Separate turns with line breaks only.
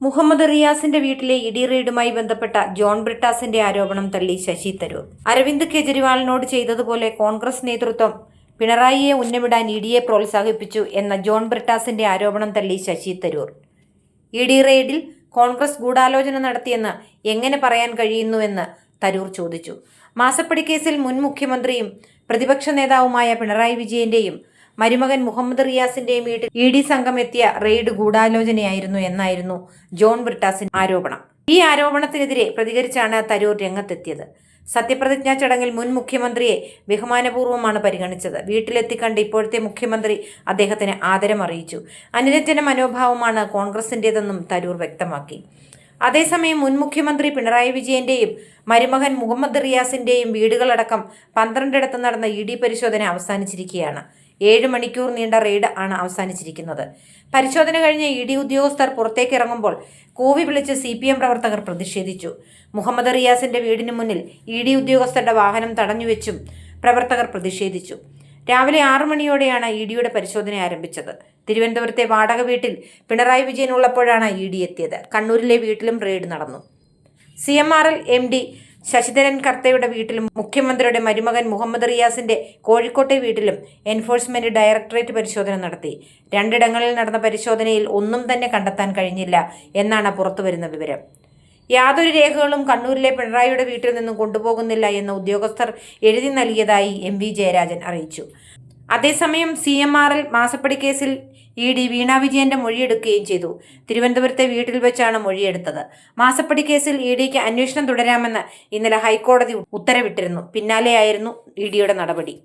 മുഹമ്മദ് റിയാസിന്റെ വീട്ടിലെ ഇഡി റെയ്ഡുമായി ബന്ധപ്പെട്ട ജോൺ ബ്രിട്ടാസിന്റെ ആരോപണം തള്ളി ശശി തരൂർ. അരവിന്ദ് കെജ്രിവാളിനോട് ചെയ്തതുപോലെ കോൺഗ്രസ് നേതൃത്വം പിണറായിയെ ഉന്നമിടാൻ ഇഡിയെ പ്രോത്സാഹിപ്പിച്ചു എന്ന ജോൺ ബ്രിട്ടാസിന്റെ ആരോപണം തള്ളി ശശി തരൂർ. ഇഡി റെയ്ഡിൽ കോൺഗ്രസ് ഗൂഢാലോചന നടത്തിയെന്ന് എങ്ങനെ പറയാൻ കഴിയുന്നുവെന്ന് തരൂർ ചോദിച്ചു. മാസപ്പടി കേസിൽ മുൻ മുഖ്യമന്ത്രിയും പ്രതിപക്ഷ നേതാവുമായ പിണറായി വിജയന്റെയും മരുമകൻ മുഹമ്മദ് റിയാസിന്റെയും വീട്ടിൽ ഇഡി സംഘം എത്തിയ റെയ്ഡ് ഗൂഢാലോചനയായിരുന്നു എന്നായിരുന്നു ജോൺ ബ്രിട്ടാസിന്റെ ആരോപണം. ഈ ആരോപണത്തിനെതിരെ പ്രതികരിച്ചാണ് തരൂർ രംഗത്തെത്തിയത്. സത്യപ്രതിജ്ഞാ ചടങ്ങിൽ മുൻ മുഖ്യമന്ത്രിയെ ബഹുമാനപൂർവ്വമാണ് പരിഗണിച്ചത്. വീട്ടിലെത്തിക്കണ്ട് ഇപ്പോഴത്തെ മുഖ്യമന്ത്രി അദ്ദേഹത്തിന് ആദരം അറിയിച്ചു. അനുരഞ്ജന മനോഭാവമാണ് കോൺഗ്രസിന്റേതെന്നും തരൂർ വ്യക്തമാക്കി. അതേസമയം മുൻ മുഖ്യമന്ത്രി പിണറായി വിജയന്റെയും മരുമകൻ മുഹമ്മദ് റിയാസിന്റെയും വീടുകളടക്കം 12 നടന്ന ഇഡി പരിശോധന അവസാനിച്ചിരിക്കുകയാണ്. 7 മണിക്കൂർ നീണ്ട റെയ്ഡ് ആണ് അവസാനിച്ചിരിക്കുന്നത്. പരിശോധന കഴിഞ്ഞ ഇഡി ഉദ്യോഗസ്ഥർ പുറത്തേക്ക് ഇറങ്ങുമ്പോൾ കൂവി വിളിച്ച് CPM പ്രവർത്തകർ പ്രതിഷേധിച്ചു. മുഹമ്മദ് റിയാസിന്റെ വീടിന് മുന്നിൽ ഇഡി ഉദ്യോഗസ്ഥരുടെ വാഹനം തടഞ്ഞുവെച്ചും പ്രവർത്തകർ പ്രതിഷേധിച്ചു. രാവിലെ 6 മണിയോടെയാണ് ഇഡിയുടെ പരിശോധന ആരംഭിച്ചത്. തിരുവനന്തപുരത്തെ വാടക വീട്ടിൽ പിണറായി വിജയൻ ഉള്ളപ്പോഴാണ് ഇഡി എത്തിയത്. കണ്ണൂരിലെ വീട്ടിലും റെയ്ഡ് നടന്നു. CMRL MD ശശിധരൻ കർത്തയുടെ വീട്ടിലും മുഖ്യമന്ത്രിയുടെ മരുമകൻ മുഹമ്മദ് റിയാസിന്റെ കോഴിക്കോട്ടെ വീട്ടിലും എൻഫോഴ്സ്മെന്റ് ഡയറക്ടറേറ്റ് പരിശോധന നടത്തി. 2 ഇടങ്ങളിൽ നടന്ന പരിശോധനയിൽ ഒന്നും തന്നെ കണ്ടെത്താൻ കഴിഞ്ഞില്ല എന്നാണ് പുറത്തുവരുന്ന വിവരം. യാതൊരു രേഖകളും കണ്ണൂരിലെ പിണറായിയുടെ വീട്ടിൽ നിന്നും കൊണ്ടുപോകുന്നില്ല എന്ന് ഉദ്യോഗസ്ഥർ എഴുതി നൽകിയതായി MV ജയരാജൻ അറിയിച്ചു. അതേസമയം CMRL മാസപ്പടി കേസിൽ ED വീണ വിജയന്റെ മൊഴിയെടുക്കുകയും ചെയ്തു. തിരുവനന്തപുരത്തെ വീട്ടിൽ വെച്ചാണ് മൊഴിയെടുത്തത്. മാസപ്പടി കേസിൽ EDക്ക് അന്വേഷണം തുടരാമെന്ന് ഇന്നലെ ഹൈക്കോടതി ഉത്തരവിട്ടിരുന്നു. പിന്നാലെയായിരുന്നു EDയുടെ നടപടി.